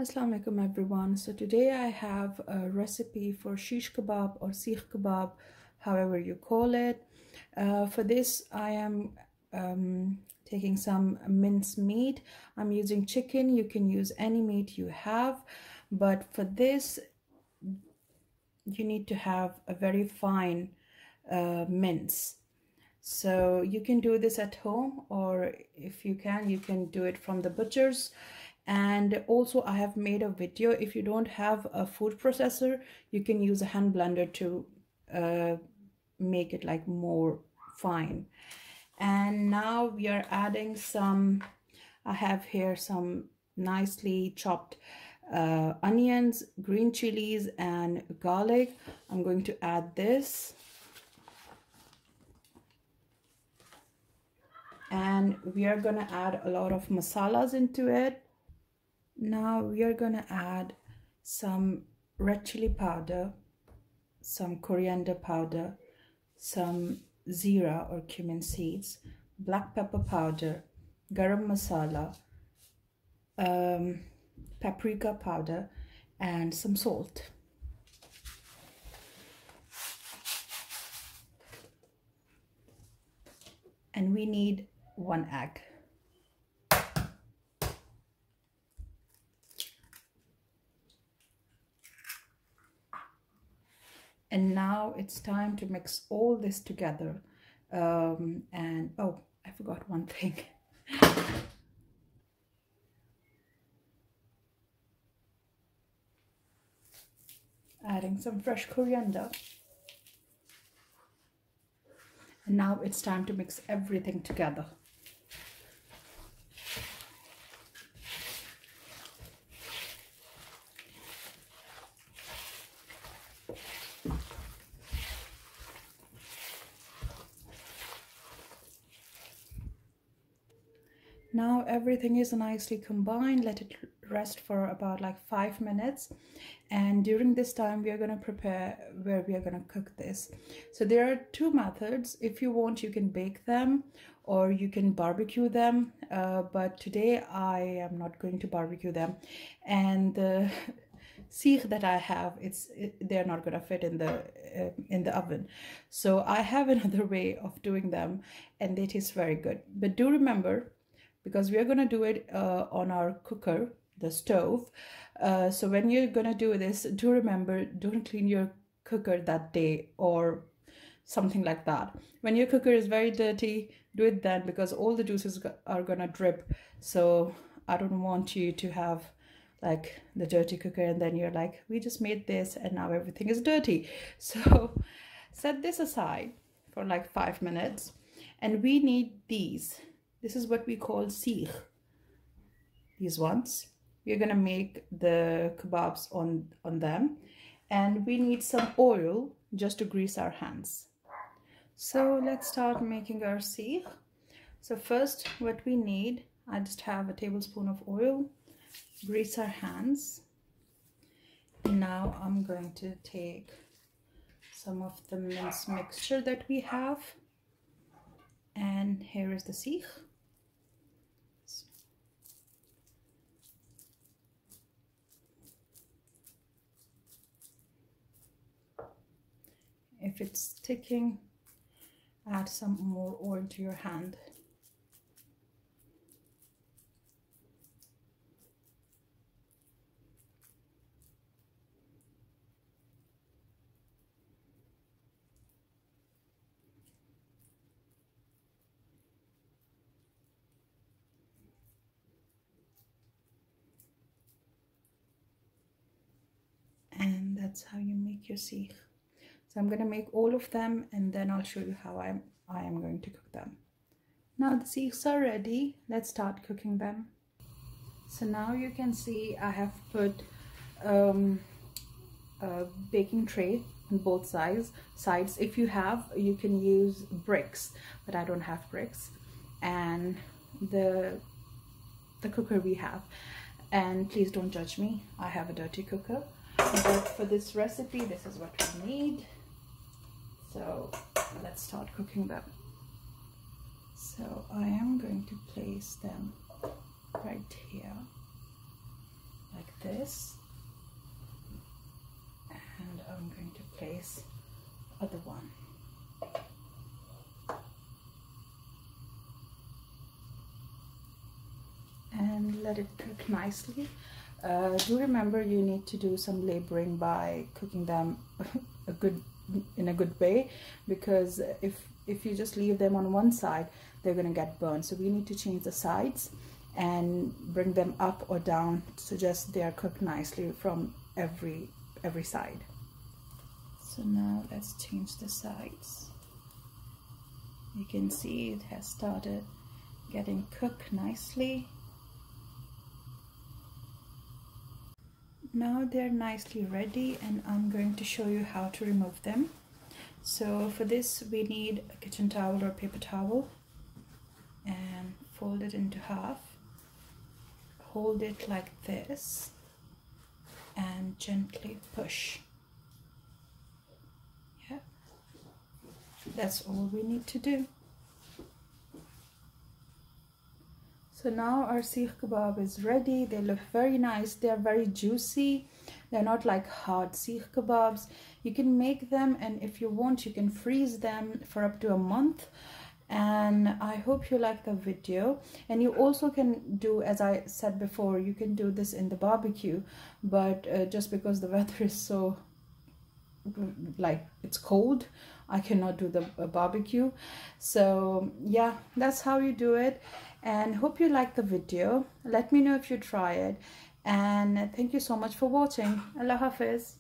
Assalamu alaikum everyone. So today I have a recipe for shish kebab or seekh kebab, however you call it. For this I am taking some minced meat. I'm using chicken. You can use any meat you have, but for this you need to have a very fine mince. So you can do this at home, or if you can do it from the butcher's. And also I have made a video. If you don't have a food processor, you can use a hand blender to make it like more fine. And now we are adding some, I have here some nicely chopped onions, green chilies and garlic. I'm going to add this. And we are going to add a lot of masalas into it. Now we are going to add some red chili powder, some coriander powder, some zira or cumin seeds, black pepper powder, garam masala, paprika powder, and some salt. And we need 1 egg. And now it's time to mix all this together. And oh, I forgot one thing. Adding some fresh coriander. And now it's time to mix everything together. Now everything is nicely combined. Let it rest for about like 5 minutes. And during this time, we are going to prepare where we are going to cook this. So there are 2 methods. If you want, you can bake them or you can barbecue them. But today I am not going to barbecue them. And the seekh that I have, they're not going to fit in the oven. So I have another way of doing them, and it is very good. But do remember, because we are going to do it on our cooker, the stove. So when you're going to do this, do remember, don't clean your cooker that day or something like that. When your cooker is very dirty, do it then, because all the juices are going to drip. So I don't want you to have like the dirty cooker and then you're like, we just made this and now everything is dirty. So set this aside for like 5 minutes. And we need these. This is what we call seekh. These ones. We're going to make the kebabs on them. And we need some oil just to grease our hands. So let's start making our seekh. So first what we need, I just have a tablespoon of oil. Grease our hands. Now I'm going to take some of the mince mixture that we have. And here is the seekh. If it's sticking, add some more oil to your hand. And that's how you make your seekh. So I'm going to make all of them and then I'll show you how I am going to cook them. Now the seekhs are ready. Let's start cooking them. So now you can see I have put a baking tray on both sides. If you have, you can use bricks, but I don't have bricks. And the cooker we have. And please don't judge me. I have a dirty cooker. But for this recipe, this is what we need. So let's start cooking them. So I am going to place them right here, like this, and I'm going to place the other one. And let it cook nicely. Do remember you need to do some laboring by cooking them in a good way, because if you just leave them on one side, they're going to get burned. So we need to change the sides and bring them up or down so just they are cooked nicely from every side. So now let's change the sides. You can see it has started getting cooked nicely. Now they're nicely ready, and I'm going to show you how to remove them. So for this we need a kitchen towel or paper towel, and fold it into half, hold it like this, and gently push. Yeah, that's all we need to do. So now our seekh kebab is ready. They look very nice. They are very juicy. They're not like hard seekh kebabs. You can make them, and if you want, you can freeze them for up to a month. And I hope you like the video. And you also can do, as I said before, you can do this in the barbecue, but just because the weather is so like it's cold, I cannot do the barbecue. So yeah, that's how you do it. And hope you like the video. Let me know if you try it, and thank you so much for watching. Allah Hafiz.